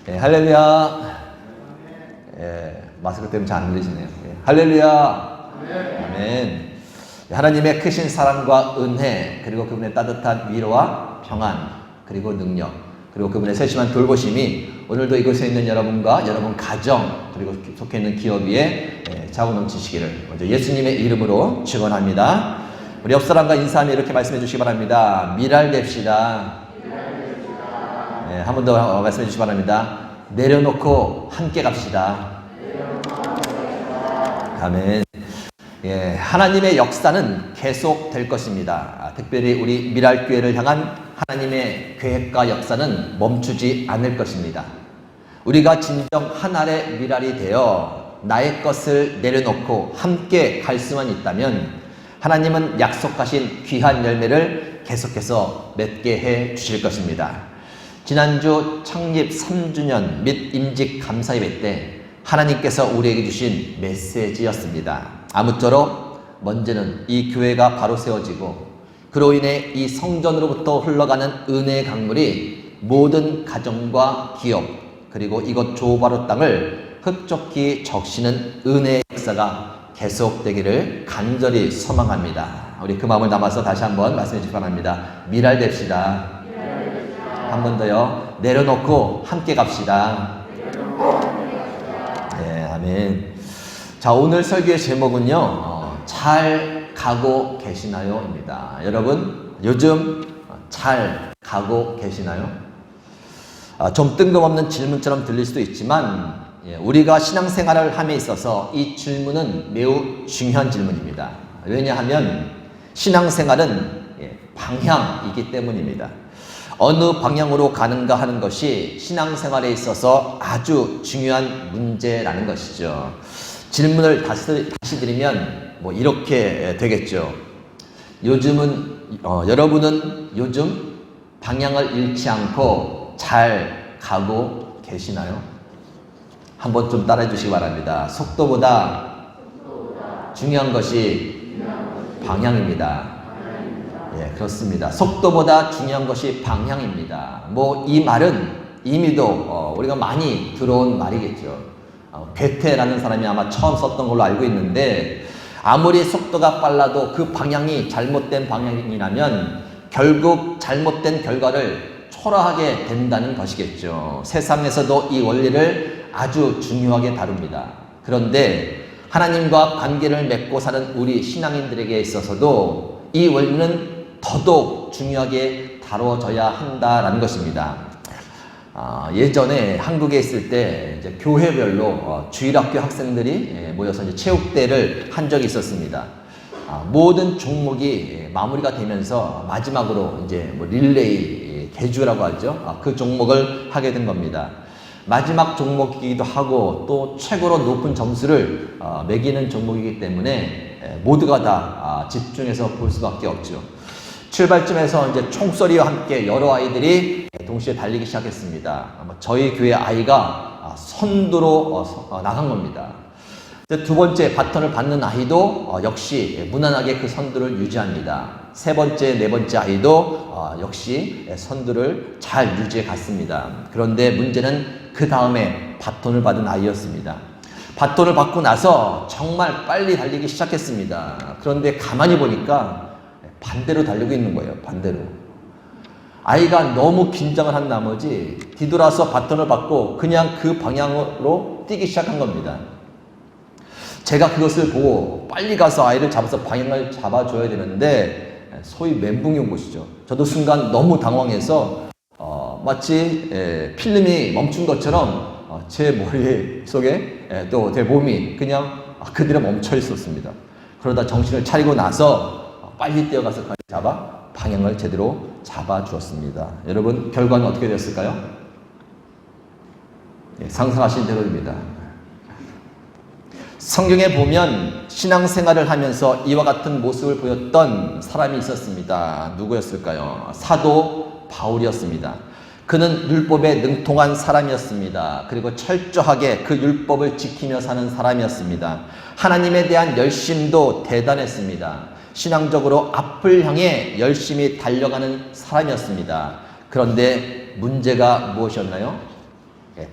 예, 할렐루야. 예, 마스크 때문에 잘 안 들리시네요. 예, 할렐루야. 아멘. 하나님의 크신 사랑과 은혜, 그리고 그분의 따뜻한 위로와 평안, 그리고 능력, 그리고 그분의 세심한 돌보심이 오늘도 이곳에 있는 여러분과 여러분 가정, 그리고 속해 있는 기업 위에 자원 넘치시기를 먼저 예수님의 이름으로 축원합니다. 우리 옆 사람과 인사하며 이렇게 말씀해 주시기 바랍니다. 미랄됩시다. 한 번 더 말씀해 주시기 바랍니다. 내려놓고 함께 갑시다. 아멘. 예, 하나님의 역사는 계속될 것입니다. 특별히 우리 미랄교회를 향한 하나님의 계획과 역사는 멈추지 않을 것입니다. 우리가 진정 하나의 미랄이 되어 나의 것을 내려놓고 함께 갈 수만 있다면 하나님은 약속하신 귀한 열매를 계속해서 맺게 해 주실 것입니다. 지난주 창립 3주년 및 임직 감사 예배 때 하나님께서 우리에게 주신 메시지였습니다. 아무쪼록 먼저는 이 교회가 바로 세워지고 그로 인해 이 성전으로부터 흘러가는 은혜의 강물이 모든 가정과 기업 그리고 이곳 조바로 땅을 흡족히 적시는 은혜의 역사가 계속되기를 간절히 소망합니다. 우리 그 마음을 담아서 다시 한번 말씀해 주시기 바랍니다. 미랄됩시다. 한 번 더요. 내려놓고 함께 갑시다. 네, 아멘. 자, 오늘 설교의 제목은요. 잘 가고 계시나요? 입니다. 여러분, 요즘 잘 가고 계시나요? 좀 뜬금없는 질문처럼 들릴 수도 있지만 우리가 신앙생활을 함에 있어서 이 질문은 매우 중요한 질문입니다. 왜냐하면 신앙생활은 방향이기 때문입니다. 어느 방향으로 가는가 하는 것이 신앙생활에 있어서 아주 중요한 문제라는 것이죠. 질문을 다시 드리면 이렇게 되겠죠. 여러분은 요즘 방향을 잃지 않고 잘 가고 계시나요? 한번 좀 따라해 주시기 바랍니다. 속도보다 중요한 것이 방향입니다. 예, 그렇습니다. 속도보다 중요한 것이 방향입니다. 이 말은 이미도 우리가 많이 들어온 말이겠죠. 괴테라는 사람이 아마 처음 썼던 걸로 알고 있는데 아무리 속도가 빨라도 그 방향이 잘못된 방향이라면 결국 잘못된 결과를 초래하게 된다는 것이겠죠. 세상에서도 이 원리를 아주 중요하게 다룹니다. 그런데 하나님과 관계를 맺고 사는 우리 신앙인들에게 있어서도 이 원리는 더더욱 중요하게 다뤄져야 한다라는 것입니다. 예전에 한국에 있을 때 이제 교회별로 주일학교 학생들이 모여서 이제 체육대회를 한 적이 있었습니다. 모든 종목이 마무리가 되면서 마지막으로 이제 릴레이 개주라고 하죠. 그 종목을 하게 된 겁니다. 마지막 종목이기도 하고 또 최고로 높은 점수를 매기는 종목이기 때문에 모두가 다 집중해서 볼 수밖에 없죠. 출발점에서 이제 총소리와 함께 여러 아이들이 동시에 달리기 시작했습니다. 저희 교회 아이가 선두로 나간 겁니다. 두 번째 바톤을 받는 아이도 역시 무난하게 그 선두를 유지합니다. 세 번째, 네 번째 아이도 역시 선두를 잘 유지해 갔습니다. 그런데 문제는 그 다음에 바톤을 받은 아이였습니다. 바톤을 받고 나서 정말 빨리 달리기 시작했습니다. 그런데 가만히 보니까 반대로 달리고 있는 거예요. 반대로. 아이가 너무 긴장을 한 나머지 뒤돌아서 바톤을 받고 그냥 그 방향으로 뛰기 시작한 겁니다. 제가 그것을 보고 빨리 가서 아이를 잡아서 방향을 잡아줘야 되는데 소위 멘붕이 온 것이죠. 저도 순간 너무 당황해서 마치 필름이 멈춘 것처럼 제 머릿속에 또 제 몸이 그냥 그대로 멈춰 있었습니다. 그러다 정신을 차리고 나서 빨리 뛰어가서 방향을 제대로 잡아주었습니다. 여러분 결과는 어떻게 되었을까요? 상상하신 대로입니다. 성경에 보면 신앙생활을 하면서 이와 같은 모습을 보였던 사람이 있었습니다. 누구였을까요? 사도 바울이었습니다. 그는 율법에 능통한 사람이었습니다. 그리고 철저하게 그 율법을 지키며 사는 사람이었습니다. 하나님에 대한 열심도 대단했습니다. 신앙적으로 앞을 향해 열심히 달려가는 사람이었습니다. 그런데 문제가 무엇이었나요?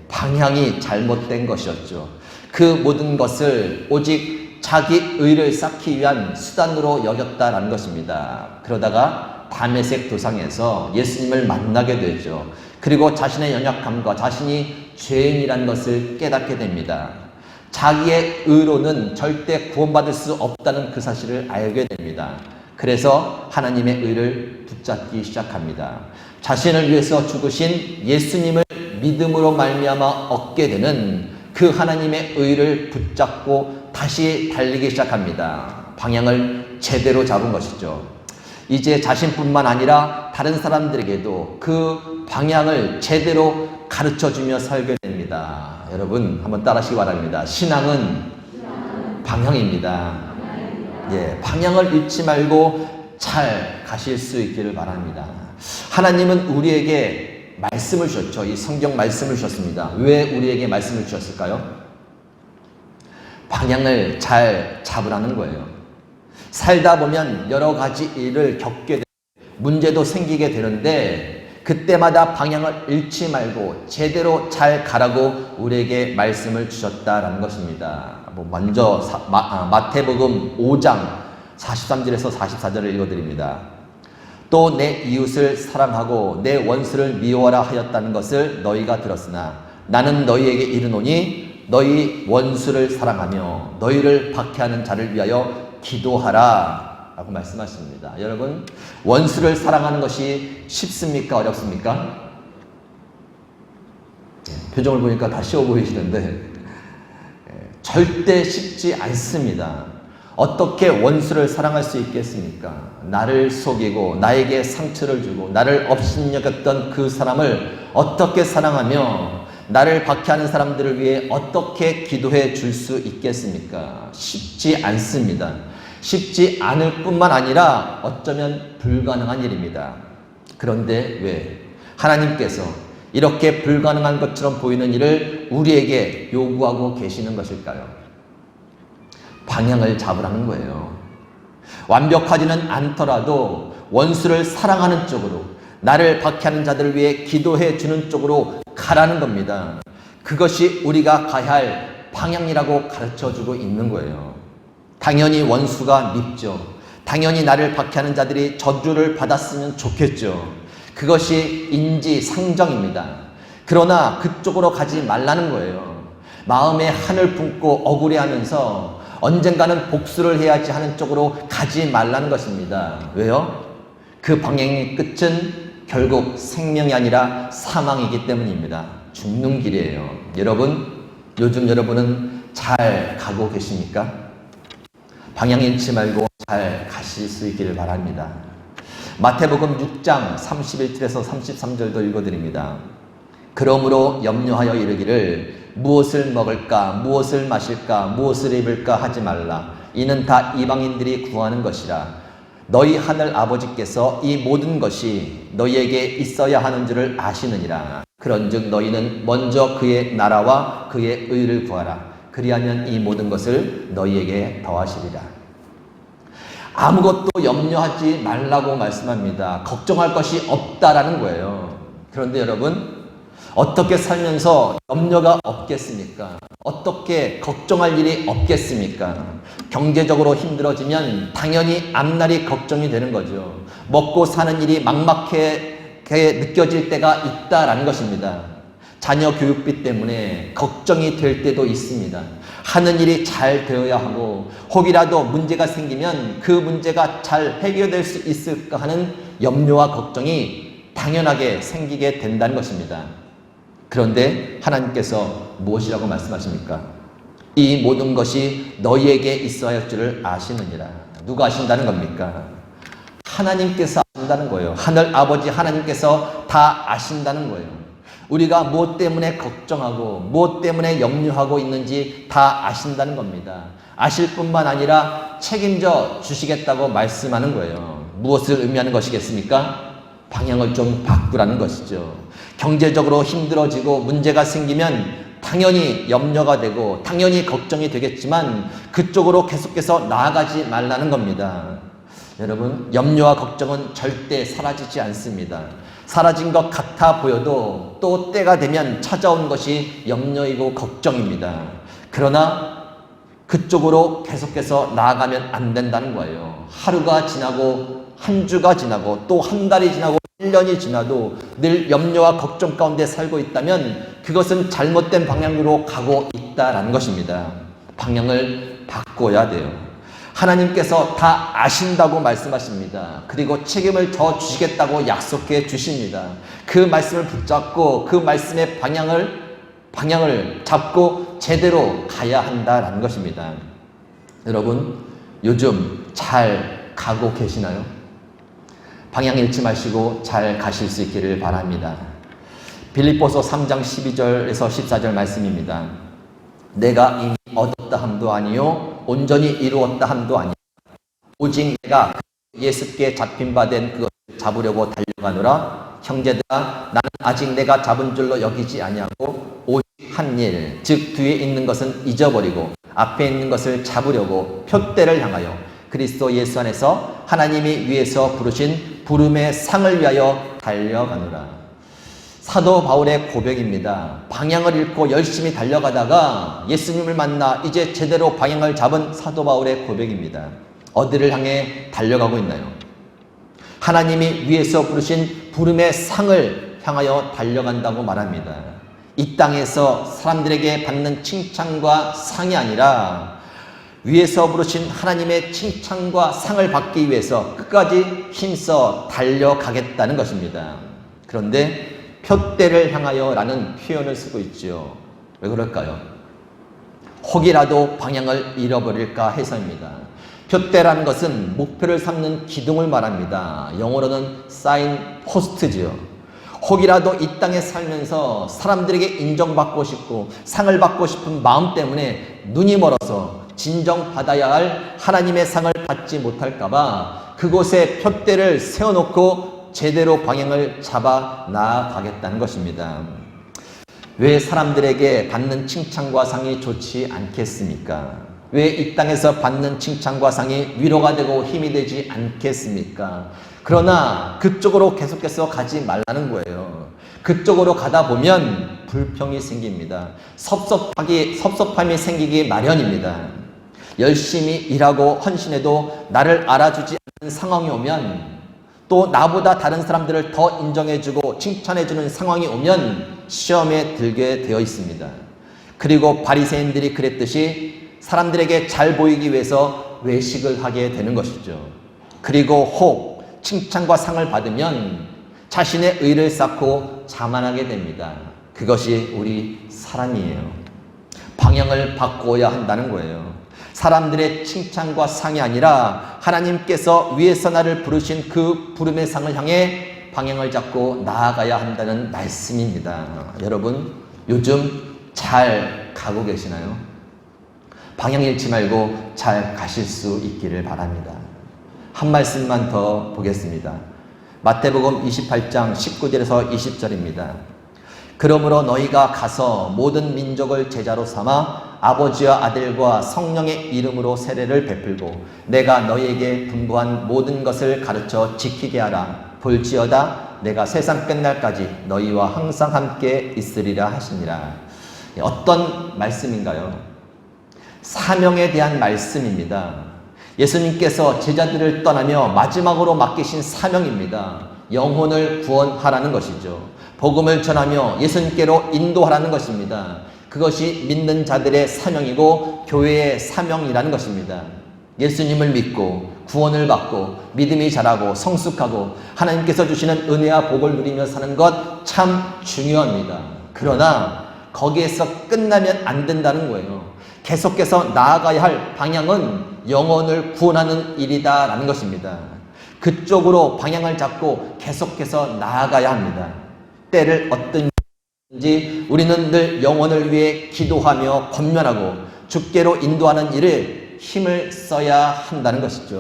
방향이 잘못된 것이었죠. 그 모든 것을 오직 자기 의를 쌓기 위한 수단으로 여겼다라는 것입니다. 그러다가 다메섹 도상에서 예수님을 만나게 되죠. 그리고 자신의 연약함과 자신이 죄인이라는 것을 깨닫게 됩니다. 자기의 의로는 절대 구원받을 수 없다는 그 사실을 알게 됩니다. 그래서 하나님의 의를 붙잡기 시작합니다. 자신을 위해서 죽으신 예수님을 믿음으로 말미암아 얻게 되는 그 하나님의 의를 붙잡고 다시 달리기 시작합니다. 방향을 제대로 잡은 것이죠. 이제 자신뿐만 아니라 다른 사람들에게도 그 방향을 제대로 가르쳐주며 살게 됩니다. 여러분 한번 따라하시기 바랍니다. 신앙은 방향입니다. 방향을 잃지 말고 잘 가실 수 있기를 바랍니다. 하나님은 우리에게 말씀을 주셨죠. 이 성경 말씀을 주셨습니다. 왜 우리에게 말씀을 주셨을까요? 방향을 잘 잡으라는 거예요. 살다 보면 여러 가지 일을 겪게 되고 문제도 생기게 되는데 그때마다 방향을 잃지 말고 제대로 잘 가라고 우리에게 말씀을 주셨다라는 것입니다. 먼저 마태복음 5장 43절에서 44절을 읽어드립니다. 또 내 이웃을 사랑하고 내 원수를 미워하라 하였다는 것을 너희가 들었으나 나는 너희에게 이르노니 너희 원수를 사랑하며 너희를 박해하는 자를 위하여 기도하라 라고 말씀하십니다. 여러분, 원수를 사랑하는 것이 쉽습니까? 어렵습니까? 표정을 보니까 다 쉬워 보이시는데 절대 쉽지 않습니다. 어떻게 원수를 사랑할 수 있겠습니까? 나를 속이고 나에게 상처를 주고 나를 업신여겼던 그 사람을 어떻게 사랑하며 나를 박해하는 사람들을 위해 어떻게 기도해 줄 수 있겠습니까? 쉽지 않습니다. 쉽지 않을 뿐만 아니라 어쩌면 불가능한 일입니다. 그런데 왜 하나님께서 이렇게 불가능한 것처럼 보이는 일을 우리에게 요구하고 계시는 것일까요? 방향을 잡으라는 거예요. 완벽하지는 않더라도 원수를 사랑하는 쪽으로, 나를 박해하는 자들을 위해 기도해 주는 쪽으로 가라는 겁니다. 그것이 우리가 가야 할 방향이라고 가르쳐주고 있는 거예요. 당연히 원수가 밉죠. 당연히 나를 박해하는 자들이 저주를 받았으면 좋겠죠. 그것이 인지상정입니다. 그러나 그쪽으로 가지 말라는 거예요. 마음에 한을 품고 억울해하면서 언젠가는 복수를 해야지 하는 쪽으로 가지 말라는 것입니다. 왜요? 그 방향의 끝은 결국 생명이 아니라 사망이기 때문입니다. 죽는 길이에요. 여러분, 요즘 여러분은 잘 가고 계십니까? 방향 잃지 말고 잘 가실 수 있기를 바랍니다. 마태복음 6장 31절에서 33절도 읽어드립니다. 그러므로 염려하여 이르기를 무엇을 먹을까, 무엇을 마실까, 무엇을 입을까 하지 말라. 이는 다 이방인들이 구하는 것이라. 너희 하늘 아버지께서 이 모든 것이 너희에게 있어야 하는 줄을 아시느니라. 그런즉 너희는 먼저 그의 나라와 그의 의를 구하라. 그리하면 이 모든 것을 너희에게 더하시리라. 아무것도 염려하지 말라고 말씀합니다. 걱정할 것이 없다라는 거예요. 그런데 여러분, 어떻게 살면서 염려가 없겠습니까? 어떻게 걱정할 일이 없겠습니까? 경제적으로 힘들어지면 당연히 앞날이 걱정이 되는 거죠. 먹고 사는 일이 막막하게 느껴질 때가 있다라는 것입니다. 자녀 교육비 때문에 걱정이 될 때도 있습니다. 하는 일이 잘 되어야 하고 혹이라도 문제가 생기면 그 문제가 잘 해결될 수 있을까 하는 염려와 걱정이 당연하게 생기게 된다는 것입니다. 그런데 하나님께서 무엇이라고 말씀하십니까? 이 모든 것이 너희에게 있어야 할 줄을 아시느니라. 누가 아신다는 겁니까? 하나님께서 아신다는 거예요. 하늘 아버지 하나님께서 다 아신다는 거예요. 우리가 무엇 때문에 걱정하고 무엇 때문에 염려하고 있는지 다 아신다는 겁니다. 아실 뿐만 아니라 책임져 주시겠다고 말씀하는 거예요. 무엇을 의미하는 것이겠습니까? 방향을 좀 바꾸라는 것이죠. 경제적으로 힘들어지고 문제가 생기면 당연히 염려가 되고 당연히 걱정이 되겠지만 그쪽으로 계속해서 나아가지 말라는 겁니다. 여러분, 염려와 걱정은 절대 사라지지 않습니다. 사라진 것 같아 보여도 또 때가 되면 찾아온 것이 염려이고 걱정입니다. 그러나 그쪽으로 계속해서 나아가면 안 된다는 거예요. 하루가 지나고 한 주가 지나고 또 한 달이 지나고 1년이 지나도 늘 염려와 걱정 가운데 살고 있다면 그것은 잘못된 방향으로 가고 있다라는 것입니다. 방향을 바꿔야 돼요. 하나님께서 다 아신다고 말씀하십니다. 그리고 책임을 져 주시겠다고 약속해 주십니다. 그 말씀을 붙잡고 그 말씀의 방향을 잡고 제대로 가야 한다라는 것입니다. 여러분, 요즘 잘 가고 계시나요? 방향 잃지 마시고 잘 가실 수 있기를 바랍니다. 빌립보서 3장 12절에서 14절 말씀입니다. 내가 이미 얻었다 함도 아니요 온전히 이루었다 함도 아니요 오직 내가 예수께 잡힌 바 된 그것을 잡으려고 달려가노라. 형제들아, 나는 아직 내가 잡은 줄로 여기지 아니하고 오직 한 일, 즉 뒤에 있는 것은 잊어버리고 앞에 있는 것을 잡으려고 표대를 향하여 그리스도 예수 안에서 하나님이 위에서 부르신 부름의 상을 위하여 달려가노라. 사도 바울의 고백입니다. 방향을 잃고 열심히 달려가다가 예수님을 만나 이제 제대로 방향을 잡은 사도 바울의 고백입니다. 어디를 향해 달려가고 있나요? 하나님이 위에서 부르신 부름의 상을 향하여 달려간다고 말합니다. 이 땅에서 사람들에게 받는 칭찬과 상이 아니라 위에서 부르신 하나님의 칭찬과 상을 받기 위해서 끝까지 힘써 달려가겠다는 것입니다. 그런데 표대를 향하여 라는 표현을 쓰고 있죠. 왜 그럴까요? 혹이라도 방향을 잃어버릴까 해서입니다. 표대라는 것은 목표를 삼는 기둥을 말합니다. 영어로는 사인 포스트지요. 혹이라도 이 땅에 살면서 사람들에게 인정받고 싶고 상을 받고 싶은 마음 때문에 눈이 멀어서 진정받아야 할 하나님의 상을 받지 못할까봐 그곳에 표대를 세워놓고 제대로 방향을 잡아 나아가겠다는 것입니다. 왜 사람들에게 받는 칭찬과 상이 좋지 않겠습니까? 왜 이 땅에서 받는 칭찬과 상이 위로가 되고 힘이 되지 않겠습니까? 그러나 그쪽으로 계속해서 가지 말라는 거예요. 그쪽으로 가다 보면 불평이 생깁니다. 섭섭함이 생기기 마련입니다. 열심히 일하고 헌신해도 나를 알아주지 않는 상황이 오면, 또 나보다 다른 사람들을 더 인정해주고 칭찬해주는 상황이 오면 시험에 들게 되어 있습니다. 그리고 바리새인들이 그랬듯이 사람들에게 잘 보이기 위해서 외식을 하게 되는 것이죠. 그리고 혹 칭찬과 상을 받으면 자신의 의를 쌓고 자만하게 됩니다. 그것이 우리 사랑이에요. 방향을 바꿔야 한다는 거예요. 사람들의 칭찬과 상이 아니라 하나님께서 위에서 나를 부르신 그 부름의 상을 향해 방향을 잡고 나아가야 한다는 말씀입니다. 여러분, 요즘 잘 가고 계시나요? 방향 잃지 말고 잘 가실 수 있기를 바랍니다. 한 말씀만 더 보겠습니다. 마태복음 28장 19절에서 20절입니다. 그러므로 너희가 가서 모든 민족을 제자로 삼아 아버지와 아들과 성령의 이름으로 세례를 베풀고 내가 너희에게 분부한 모든 것을 가르쳐 지키게 하라. 볼지어다 내가 세상 끝날까지 너희와 항상 함께 있으리라 하시니라. 어떤 말씀인가요? 사명에 대한 말씀입니다. 예수님께서 제자들을 떠나며 마지막으로 맡기신 사명입니다. 영혼을 구원하라는 것이죠. 복음을 전하며 예수님께로 인도하라는 것입니다. 그것이 믿는 자들의 사명이고 교회의 사명이라는 것입니다. 예수님을 믿고 구원을 받고 믿음이 자라고 성숙하고 하나님께서 주시는 은혜와 복을 누리며 사는 것 참 중요합니다. 그러나 거기에서 끝나면 안 된다는 거예요. 계속해서 나아가야 할 방향은 영혼을 구원하는 일이다라는 것입니다. 그쪽으로 방향을 잡고 계속해서 나아가야 합니다. 때를 얻든지 우리는 늘 영혼을 위해 기도하며 권면하고 주께로 인도하는 일에 힘을 써야 한다는 것이죠.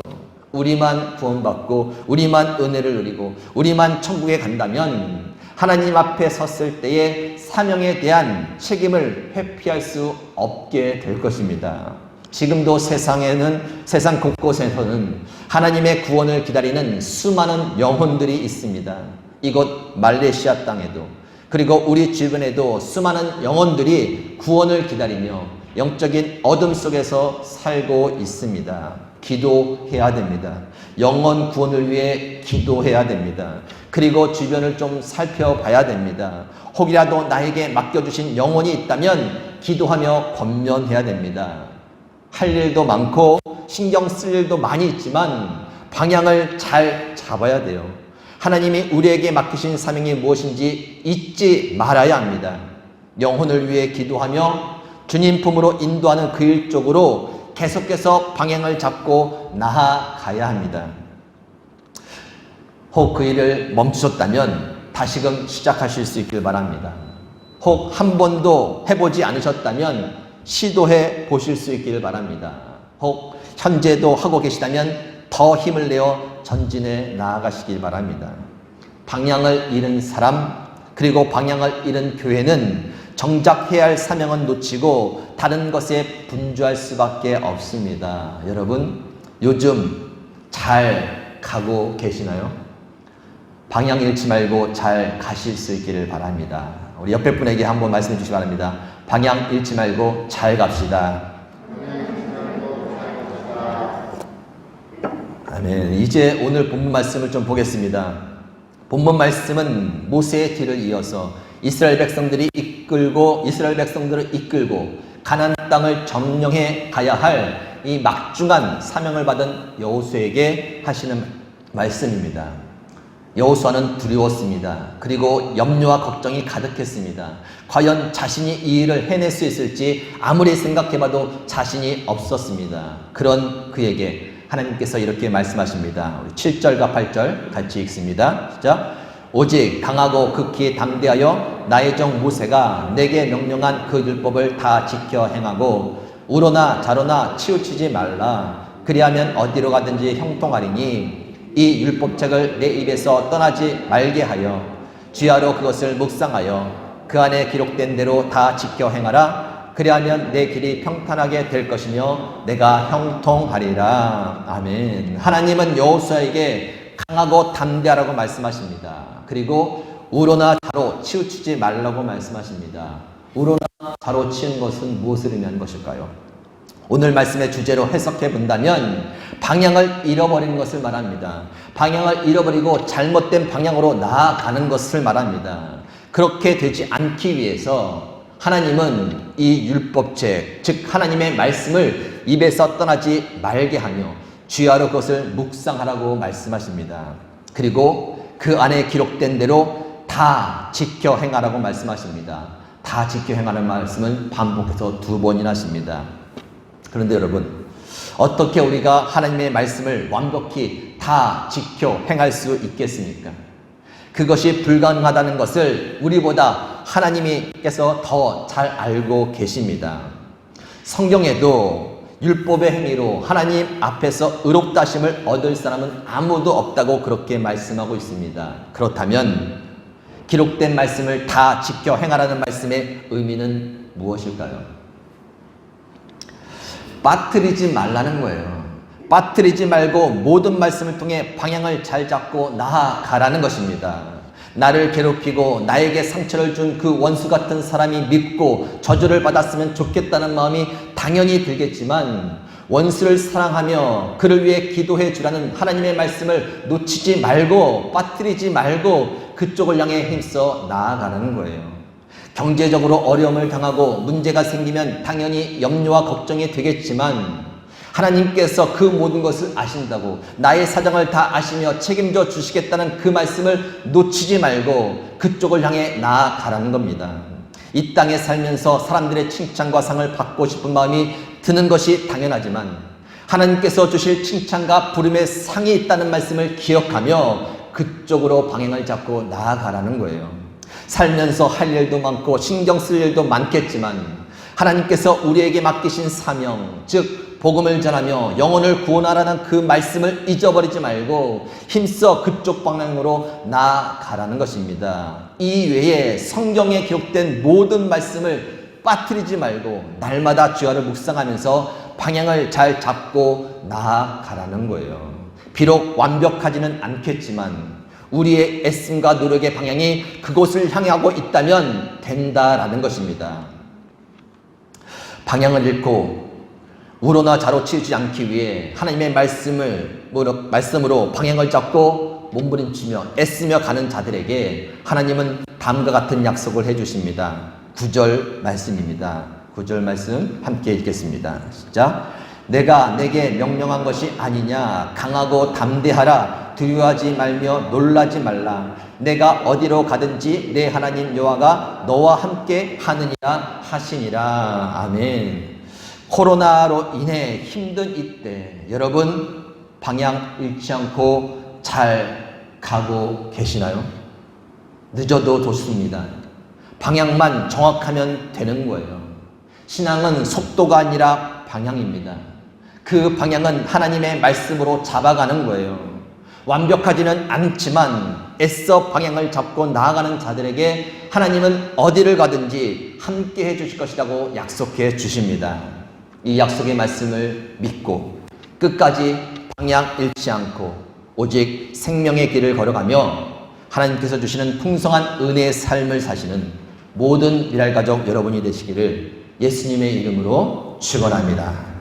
우리만 구원받고 우리만 은혜를 누리고 우리만 천국에 간다면 하나님 앞에 섰을 때의 사명에 대한 책임을 회피할 수 없게 될 것입니다. 지금도 세상 곳곳에서는 하나님의 구원을 기다리는 수많은 영혼들이 있습니다. 이곳 말레이시아 땅에도, 그리고 우리 주변에도 수많은 영혼들이 구원을 기다리며 영적인 어둠 속에서 살고 있습니다. 기도해야 됩니다. 영혼 구원을 위해 기도해야 됩니다. 그리고 주변을 좀 살펴봐야 됩니다. 혹이라도 나에게 맡겨주신 영혼이 있다면 기도하며 권면해야 됩니다. 할 일도 많고 신경 쓸 일도 많이 있지만 방향을 잘 잡아야 돼요. 하나님이 우리에게 맡기신 사명이 무엇인지 잊지 말아야 합니다. 영혼을 위해 기도하며 주님 품으로 인도하는 그 일 쪽으로 계속해서 방향을 잡고 나아가야 합니다. 혹 그 일을 멈추셨다면 다시금 시작하실 수 있길 바랍니다. 혹 한 번도 해보지 않으셨다면 시도해 보실 수 있기를 바랍니다. 혹 현재도 하고 계시다면 더 힘을 내어 전진해 나아가시길 바랍니다. 방향을 잃은 사람, 그리고 방향을 잃은 교회는 정작 해야 할 사명은 놓치고 다른 것에 분주할 수밖에 없습니다. 여러분, 요즘 잘 가고 계시나요? 방향 잃지 말고 잘 가실 수 있기를 바랍니다. 우리 옆에 분에게 한번 말씀해 주시기 바랍니다. 방향 잃지 말고 잘 갑시다. 아멘. 이제 오늘 본문 말씀을 좀 보겠습니다. 본문 말씀은 모세의 뒤를 이어서 이스라엘 백성들을 이끌고 가나안 땅을 점령해 가야 할 이 막중한 사명을 받은 여호수아에게 하시는 말씀입니다. 여호수아는 두려웠습니다. 그리고 염려와 걱정이 가득했습니다. 과연 자신이 이 일을 해낼 수 있을지 아무리 생각해봐도 자신이 없었습니다. 그런 그에게 하나님께서 이렇게 말씀하십니다. 우리 7절과 8절 같이 읽습니다. 시작. 오직 강하고 극히 담대하여 나의 종 모세가 내게 명령한 그 율법을 다 지켜 행하고 우로나 좌로나 치우치지 말라. 그리하면 어디로 가든지 형통하리니 이 율법책을 내 입에서 떠나지 말게 하여 주야로 그것을 묵상하여 그 안에 기록된 대로 다 지켜 행하라. 그리하면 내 길이 평탄하게 될 것이며 내가 형통하리라. 아멘. 하나님은 여호수아에게 강하고 담대하라고 말씀하십니다. 그리고 우로나 좌로 치우치지 말라고 말씀하십니다. 우로나 좌로 치는 것은 무엇을 의미하는 것일까요? 오늘 말씀의 주제로 해석해 본다면 방향을 잃어버리는 것을 말합니다. 방향을 잃어버리고 잘못된 방향으로 나아가는 것을 말합니다. 그렇게 되지 않기 위해서 하나님은 이 율법책, 즉 하나님의 말씀을 입에서 떠나지 말게 하며 주야로 그것을 묵상하라고 말씀하십니다. 그리고 그 안에 기록된 대로 다 지켜 행하라고 말씀하십니다. 다 지켜 행하는 말씀은 반복해서 2번이나 하십니다. 그런데 여러분, 어떻게 우리가 하나님의 말씀을 완벽히 다 지켜 행할 수 있겠습니까? 그것이 불가능하다는 것을 우리보다 하나님께서 더 잘 알고 계십니다. 성경에도 율법의 행위로 하나님 앞에서 의롭다 하심을 얻을 사람은 아무도 없다고 그렇게 말씀하고 있습니다. 그렇다면 기록된 말씀을 다 지켜 행하라는 말씀의 의미는 무엇일까요? 빠뜨리지 말라는 거예요. 빠뜨리지 말고 모든 말씀을 통해 방향을 잘 잡고 나아가라는 것입니다. 나를 괴롭히고 나에게 상처를 준 그 원수 같은 사람이 밉고 저주를 받았으면 좋겠다는 마음이 당연히 들겠지만 원수를 사랑하며 그를 위해 기도해 주라는 하나님의 말씀을 놓치지 말고 빠뜨리지 말고 그쪽을 향해 힘써 나아가는 거예요. 경제적으로 어려움을 당하고 문제가 생기면 당연히 염려와 걱정이 되겠지만 하나님께서 그 모든 것을 아신다고 나의 사정을 다 아시며 책임져 주시겠다는 그 말씀을 놓치지 말고 그쪽을 향해 나아가라는 겁니다. 이 땅에 살면서 사람들의 칭찬과 상을 받고 싶은 마음이 드는 것이 당연하지만 하나님께서 주실 칭찬과 부름의 상이 있다는 말씀을 기억하며 그쪽으로 방향을 잡고 나아가라는 거예요. 살면서 할 일도 많고 신경 쓸 일도 많겠지만 하나님께서 우리에게 맡기신 사명, 즉 복음을 전하며 영혼을 구원하라는 그 말씀을 잊어버리지 말고 힘써 그쪽 방향으로 나아가라는 것입니다. 이 외에 성경에 기록된 모든 말씀을 빠뜨리지 말고 날마다 주야를 묵상하면서 방향을 잘 잡고 나아가라는 거예요. 비록 완벽하지는 않겠지만 우리의 애씀과 노력의 방향이 그곳을 향하고 있다면 된다라는 것입니다. 방향을 잃고 우로나 좌로 치우지 않기 위해 하나님의 말씀으로 방향을 잡고 몸부림치며 애쓰며 가는 자들에게 하나님은 다음과 같은 약속을 해주십니다. 9절 말씀입니다. 9절 말씀 함께 읽겠습니다. 시작. 내가 내게 명령한 것이 아니냐. 강하고 담대하라. 두려워하지 말며 놀라지 말라. 내가 어디로 가든지 내 하나님 여호와가 너와 함께 하느니라 하시니라. 아멘. 코로나로 인해 힘든 이때 여러분 방향 잃지 않고 잘 가고 계시나요? 늦어도 좋습니다. 방향만 정확하면 되는 거예요. 신앙은 속도가 아니라 방향입니다. 그 방향은 하나님의 말씀으로 잡아가는 거예요. 완벽하지는 않지만 애써 방향을 잡고 나아가는 자들에게 하나님은 어디를 가든지 함께 해주실 것이라고 약속해 주십니다. 이 약속의 말씀을 믿고 끝까지 방향 잃지 않고 오직 생명의 길을 걸어가며 하나님께서 주시는 풍성한 은혜의 삶을 사시는 모든 미랄가족 여러분이 되시기를 예수님의 이름으로 축원합니다.